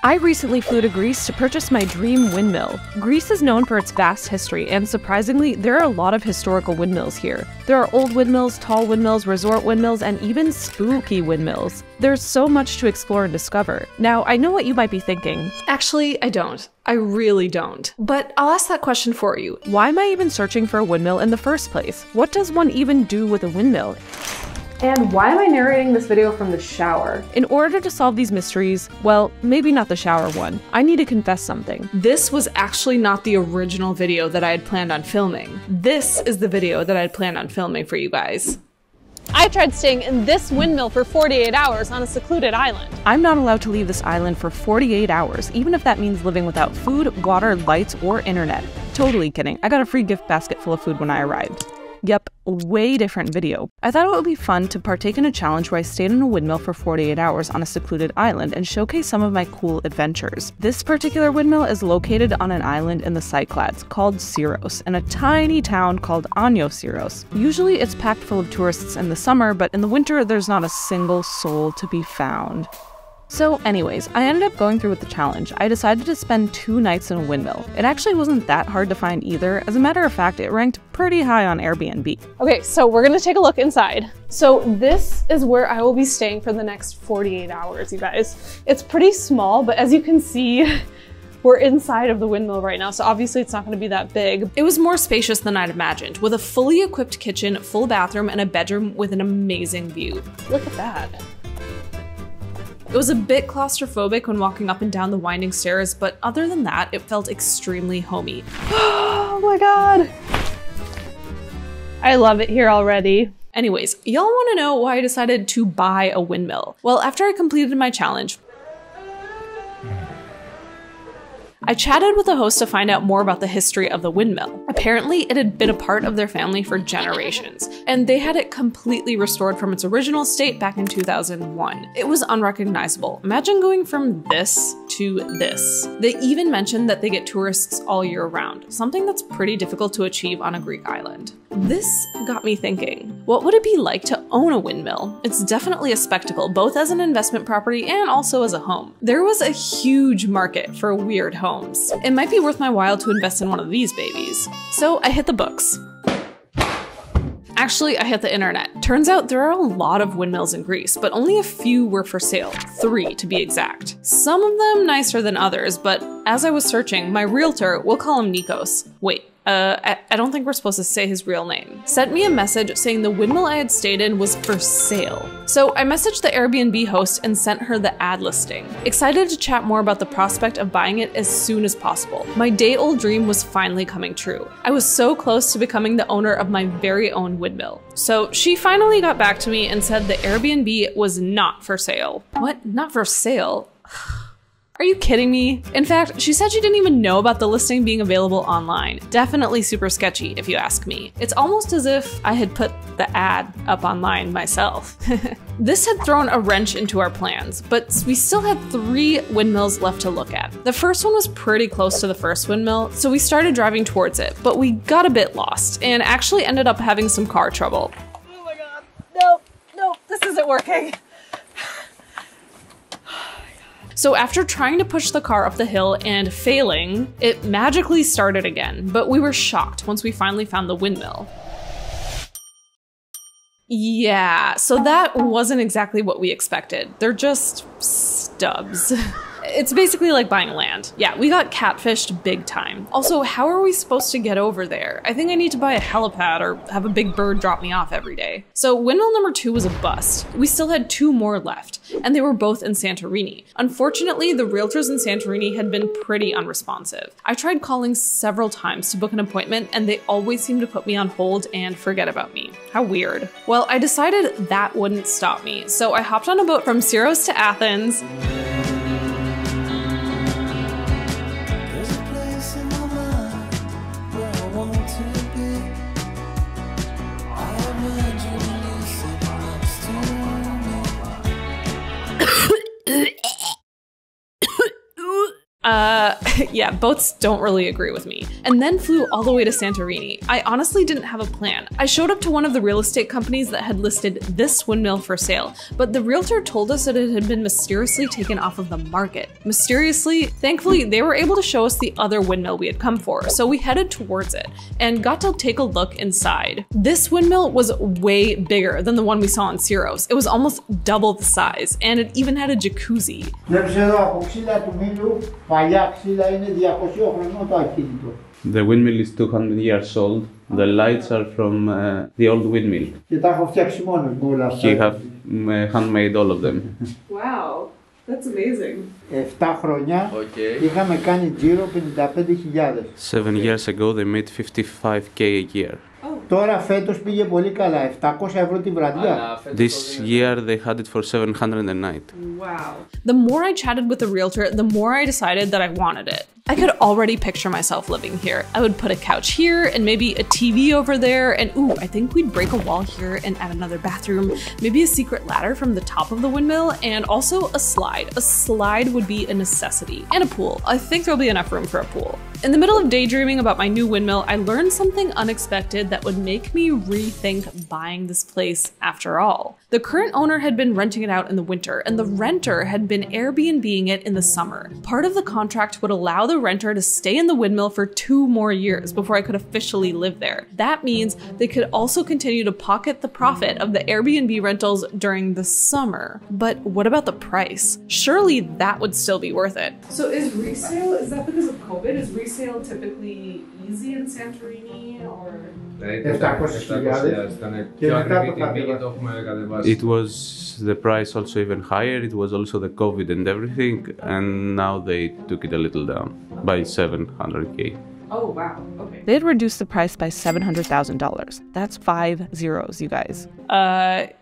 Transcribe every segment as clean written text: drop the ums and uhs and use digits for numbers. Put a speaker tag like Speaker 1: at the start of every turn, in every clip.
Speaker 1: I recently flew to Greece to purchase my dream windmill. Greece is known for its vast history, and surprisingly, there are a lot of historical windmills here. There are old windmills, tall windmills, resort windmills, and even spooky windmills. There's so much to explore and discover. Now, I know what you might be thinking.
Speaker 2: Actually, I don't. I really don't. But I'll ask that question for you.
Speaker 1: Why am I even searching for a windmill in the first place? What does one even do with a windmill?
Speaker 2: And why am I narrating this video from the shower?
Speaker 1: In order to solve these mysteries, well, maybe not the shower one, I need to confess something.
Speaker 2: This was actually not the original video that I had planned on filming. This is the video that I had planned on filming for you guys.
Speaker 3: I tried staying in this windmill for 48 hours on a secluded island.
Speaker 1: I'm not allowed to leave this island for 48 hours, even if that means living without food, water, lights, or internet. Totally kidding. I got a free gift basket full of food when I arrived. Yep, way different video. I thought it would be fun to partake in a challenge where I stayed in a windmill for 48 hours on a secluded island and showcase some of my cool adventures. This particular windmill is located on an island in the Cyclades called Syros, in a tiny town called Syros. Usually it's packed full of tourists in the summer, but in the winter there's not a single soul to be found. So anyways, I ended up going through with the challenge. I decided to spend 2 nights in a windmill. It actually wasn't that hard to find either. As a matter of fact, it ranked pretty high on Airbnb.
Speaker 3: Okay, so we're gonna take a look inside. So this is where I will be staying for the next 48 hours, you guys. It's pretty small, but as you can see, we're inside of the windmill right now, so obviously it's not gonna be that big.
Speaker 2: It was more spacious than I'd imagined, with a fully equipped kitchen, full bathroom, and a bedroom with an amazing view. Look at that. It was a bit claustrophobic when walking up and down the winding stairs, but other than that, it felt extremely homey.
Speaker 3: Oh my god! I love it here already.
Speaker 2: Anyways, y'all wanna know why I decided to buy a windmill? Well, after I completed my challenge, I chatted with the host to find out more about the history of the windmill. Apparently, it had been a part of their family for generations, and they had it completely restored from its original state back in 2001. It was unrecognizable. Imagine going from this to this. They even mentioned that they get tourists all year round, something that's pretty difficult to achieve on a Greek island. This got me thinking, what would it be like to own a windmill? It's definitely a spectacle, both as an investment property and also as a home. There was a huge market for weird homes. It might be worth my while to invest in one of these babies. So I hit the books. Actually, I hit the internet. Turns out there are a lot of windmills in Greece, but only a few were for sale, 3 to be exact. Some of them nicer than others, but as I was searching, my realtor, we'll call him Nikos. Wait. I don't think we're supposed to say his real name, sent me a message saying the windmill I had stayed in was for sale. So I messaged the Airbnb host and sent her the ad listing, excited to chat more about the prospect of buying it as soon as possible. My day-old dream was finally coming true. I was so close to becoming the owner of my very own windmill. So she finally got back to me and said the Airbnb was not for sale. What? Not for sale? Are you kidding me? In fact, she said she didn't even know about the listing being available online. Definitely super sketchy, if you ask me. It's almost as if I had put the ad up online myself. This had thrown a wrench into our plans, but we still had 3 windmills left to look at. The first one was pretty close to the first windmill, so we started driving towards it, but we got a bit lost and actually ended up having some car trouble.
Speaker 3: Oh my god, nope, this isn't working.
Speaker 2: So after trying to push the car up the hill and failing, it magically started again, but we were shocked once we finally found the windmill. Yeah, so that wasn't exactly what we expected. They're just stubs. It's basically like buying land. Yeah, we got catfished big time. Also, how are we supposed to get over there? I think I need to buy a helipad or have a big bird drop me off every day. So windmill number 2 was a bust. We still had 2 more left, and they were both in Santorini. Unfortunately, the realtors in Santorini had been pretty unresponsive. I tried calling several times to book an appointment, and they always seemed to put me on hold and forget about me. How weird. Well, I decided that wouldn't stop me, so I hopped on a boat from Syros to Athens, Yeah, boats don't really agree with me. And then flew all the way to Santorini. I honestly didn't have a plan. I showed up to one of the real estate companies that had listed this windmill for sale, but the realtor told us that it had been mysteriously taken off of the market. Mysteriously, thankfully, they were able to show us the other windmill we had come for, so we headed towards it and got to take a look inside. This windmill was way bigger than the one we saw in Syros. It was almost double the size, and it even had a jacuzzi.
Speaker 4: The windmill is 200 years old. The lights are from the old windmill. He have handmade all of them.
Speaker 2: Wow, that's amazing.
Speaker 5: 7 χρόνια είχαμε κάνει τζίρο 55.000.
Speaker 4: 7 years ago they made 55k a year.
Speaker 5: Τώρα φέτος πήγε πολύ καλά, 700 ευρώ την βραδιά.
Speaker 4: This year they had it for 700 a night.
Speaker 2: Wow. The more I chatted with the realtor, the more I decided that I wanted it. I could already picture myself living here. I would put a couch here and maybe a TV over there, and ooh, I think we'd break a wall here and add another bathroom, maybe a secret ladder from the top of the windmill, and also a slide. A slide would be a necessity. And a pool. I think there'll be enough room for a pool. In the middle of daydreaming about my new windmill, I learned something unexpected that would make me rethink buying this place after all. The current owner had been renting it out in the winter, and the renter had been Airbnb-ing it in the summer. Part of the contract would allow the renter to stay in the windmill for 2 more years before I could officially live there. That means they could also continue to pocket the profit of the Airbnb rentals during the summer. But what about the price? Surely that would still be worth it. So is resale, is that because of COVID? Is resale typically easy in Santorini or?
Speaker 4: It was the price also even higher. It was also the COVID and everything, and now they took it a little down by 700k.
Speaker 2: Oh wow, okay.
Speaker 1: They had reduced the price by $700,000. That's 5 zeros, you guys.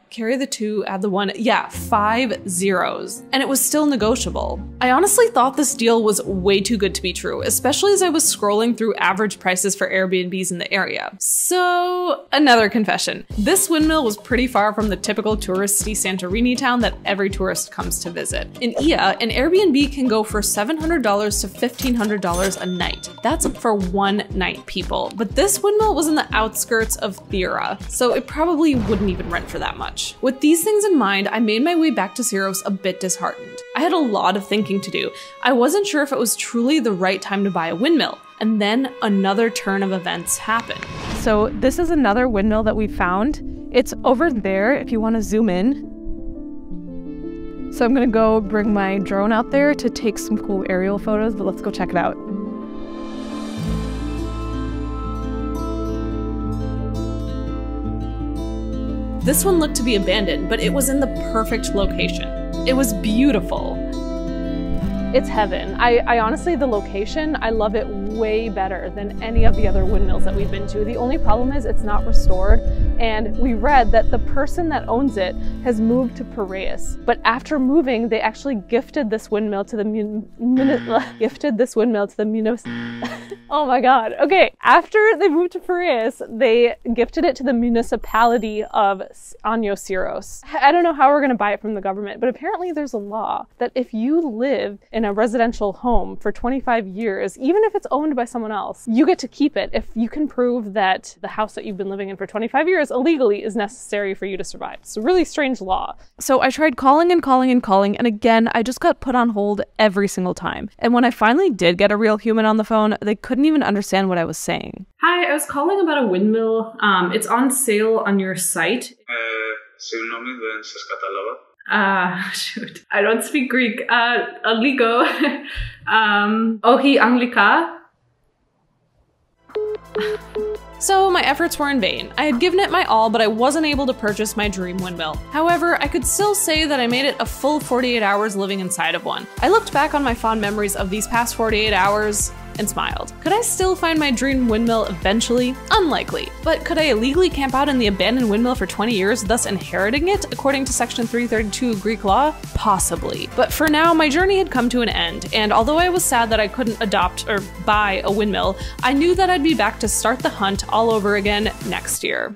Speaker 2: Carry the 2, add the 1. Yeah, 5 zeros. And it was still negotiable. I honestly thought this deal was way too good to be true, especially as I was scrolling through average prices for Airbnbs in the area. So, another confession. This windmill was pretty far from the typical touristy Santorini town that every tourist comes to visit. In Ia, an Airbnb can go for $700 to $1,500 a night. That's for one night, people. But this windmill was in the outskirts of Thera, so it probably wouldn't even rent for that much. With these things in mind, I made my way back to Syros a bit disheartened. I had a lot of thinking to do. I wasn't sure if it was truly the right time to buy a windmill. And then another turn of events happened.
Speaker 1: So this is another windmill that we found. It's over there if you want to zoom in. So I'm gonna go bring my drone out there to take some cool aerial photos, but let's go check it out.
Speaker 2: This one looked to be abandoned, but it was in the perfect location. It was beautiful.
Speaker 3: It's heaven. I honestly, the location, I love it way better than any of the other windmills that we've been to. The only problem is it's not restored, and we read that the person that owns it has moved to Piraeus. But after moving, they actually gifted this windmill to the Oh my God. Okay. After they moved to Piraeus, they gifted it to the municipality of Año Syros. I don't know how we're going to buy it from the government, but apparently there's a law that if you live in a residential home for 25 years, even if it's owned by someone else, you get to keep it if you can prove that the house that you've been living in for 25 years illegally is necessary for you to survive. It's a really strange law.
Speaker 1: So I tried calling and calling and calling, and again, I just got put on hold every single time. And when I finally did get a real human on the phone, they couldn't even understand what I was saying.
Speaker 2: Hi, I was calling about a windmill. It's on sale on your site.
Speaker 4: Συγγνώμη, δεν σας κατάλαβα.
Speaker 2: Shoot. I don't speak Greek. Ligo. Ohi Anglika. So my efforts were in vain. I had given it my all, but I wasn't able to purchase my dream windmill. However, I could still say that I made it a full 48 hours living inside of one. I looked back on my fond memories of these past 48 hours and smiled. Could I still find my dream windmill eventually? Unlikely. But could I illegally camp out in the abandoned windmill for 20 years, thus inheriting it, according to Section 332 Greek law? Possibly. But for now, my journey had come to an end, and although I was sad that I couldn't adopt or buy a windmill, I knew that I'd be back to start the hunt all over again next year.